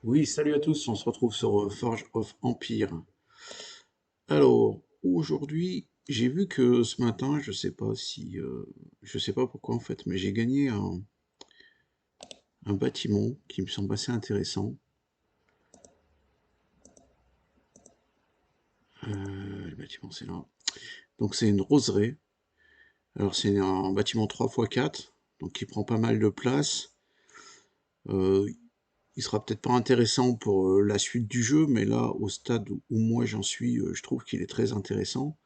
Oui, salut à tous, on se retrouve sur Forge of Empire. Alors, aujourd'hui, j'ai vu que ce matin, je sais pas pourquoi en fait, mais j'ai gagné un bâtiment qui me semble assez intéressant. Le bâtiment, c'est là. Donc c'est une roseraie. Alors c'est un bâtiment 3x4, donc qui prend pas mal de place. Euh, il sera peut-être pas intéressant pour la suite du jeu, mais là, au stade où moi j'en suis, je trouve qu'il est très intéressant.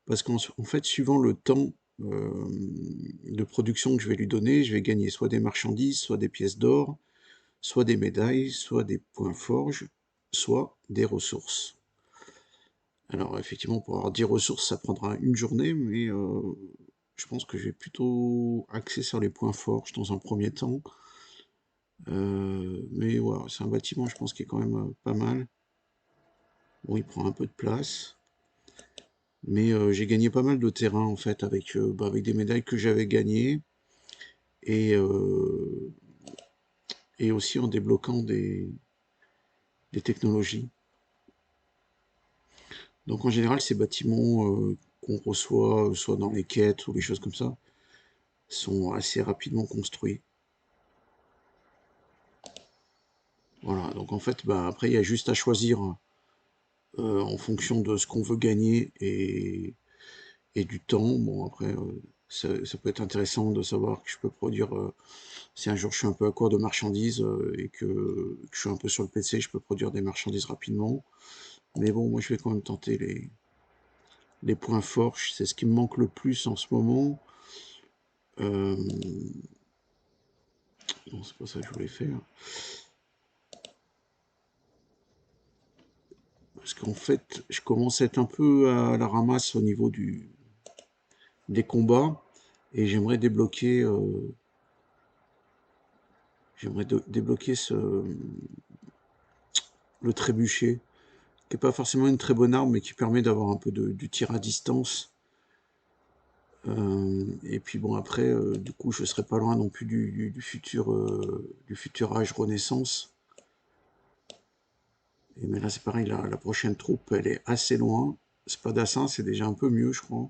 Parce qu'en fait, suivant le temps de production que je vais lui donner, je vais gagner soit des marchandises, soit des pièces d'or, soit des médailles, soit des points forge, soit des ressources. Alors effectivement, pour avoir 10 ressources, ça prendra une journée, mais je pense que je vais plutôt axer sur les points forge dans un premier temps. Mais voilà, c'est un bâtiment, je pense, qui est quand même pas mal. Bon, il prend un peu de place. Mais j'ai gagné pas mal de terrain en fait avec des médailles que j'avais gagnées et, euh, et aussi en débloquant des technologies. Donc en général, ces bâtiments qu'on reçoit, soit dans les quêtes ou les choses comme ça, sont assez rapidement construits. Voilà, donc en fait, bah, après, il y a juste à choisir en fonction de ce qu'on veut gagner et du temps. Bon, après, ça peut être intéressant de savoir que je peux produire, si un jour je suis un peu à court de marchandises et que je suis un peu sur le PC, je peux produire des marchandises rapidement. Mais bon, moi je vais quand même tenter les points forts, c'est ce qui me manque le plus en ce moment. Euh, non, c'est pas ça que je voulais faire. Parce qu'en fait, je commence à être un peu à la ramasse au niveau des combats. Et j'aimerais débloquer le trébuchet, qui n'est pas forcément une très bonne arme, mais qui permet d'avoir un peu du tir à distance. Et puis bon, après, du coup, je serai pas loin non plus du futur âge Renaissance. Et mais là, c'est pareil, la prochaine troupe, elle est assez loin. Spadassin, c'est déjà un peu mieux, je crois.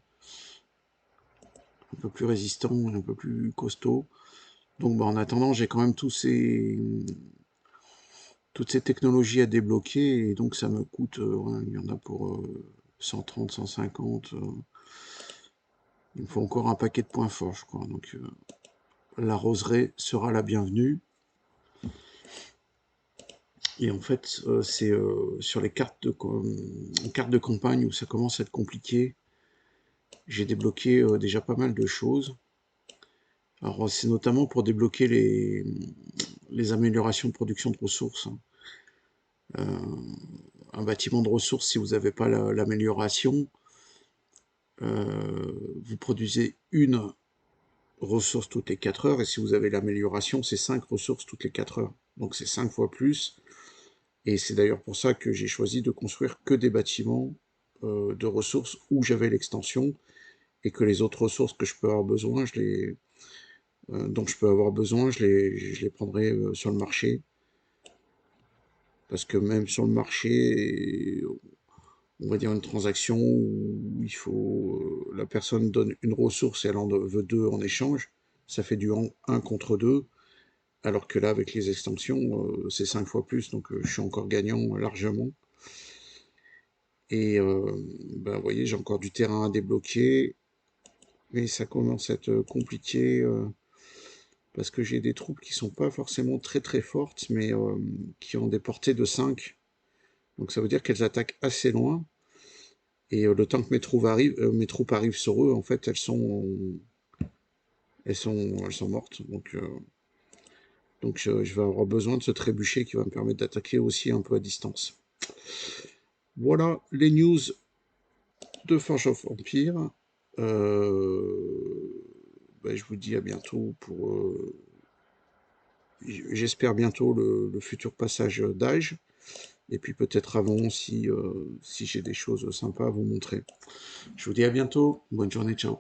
Un peu plus résistant, un peu plus costaud. Donc, bah, en attendant, j'ai quand même toutes ces technologies à débloquer. Et donc, ça me coûte, ouais, il y en a pour 130, 150. Il me faut encore un paquet de points forts, je crois. Donc, la roseraie sera la bienvenue. Et en fait, c'est sur les cartes de campagne où ça commence à être compliqué. J'ai débloqué déjà pas mal de choses. Alors, c'est notamment pour débloquer les améliorations de production de ressources, hein. Un bâtiment de ressources, si vous n'avez pas l'amélioration, vous produisez une ressource toutes les 4 heures, et si vous avez l'amélioration, c'est 5 ressources toutes les 4 heures. Donc c'est 5 fois plus. Et c'est d'ailleurs pour ça que j'ai choisi de construire que des bâtiments de ressources où j'avais l'extension, et que les autres ressources que je peux avoir besoin, dont je peux avoir besoin, je les prendrai sur le marché. Parce que même sur le marché, on va dire une transaction où la personne donne une ressource et elle en veut deux en échange, ça fait du 1 contre 2, alors que là, avec les extensions, c'est 5 fois plus, donc je suis encore gagnant largement. Et ben, vous voyez, j'ai encore du terrain à débloquer, mais ça commence à être compliqué parce que j'ai des troupes qui sont pas forcément très très fortes, mais qui ont des portées de 5. Donc ça veut dire qu'elles attaquent assez loin. Et le temps que mes troupes arrivent sur eux, en fait, elles sont mortes. Donc je vais avoir besoin de ce trébuchet qui va me permettre d'attaquer aussi un peu à distance. Voilà les news de Forge of Empire. Ben, je vous dis à bientôt j'espère bientôt le futur passage d'âge. Et puis peut-être avant si j'ai des choses sympas à vous montrer. Je vous dis à bientôt. Bonne journée, ciao.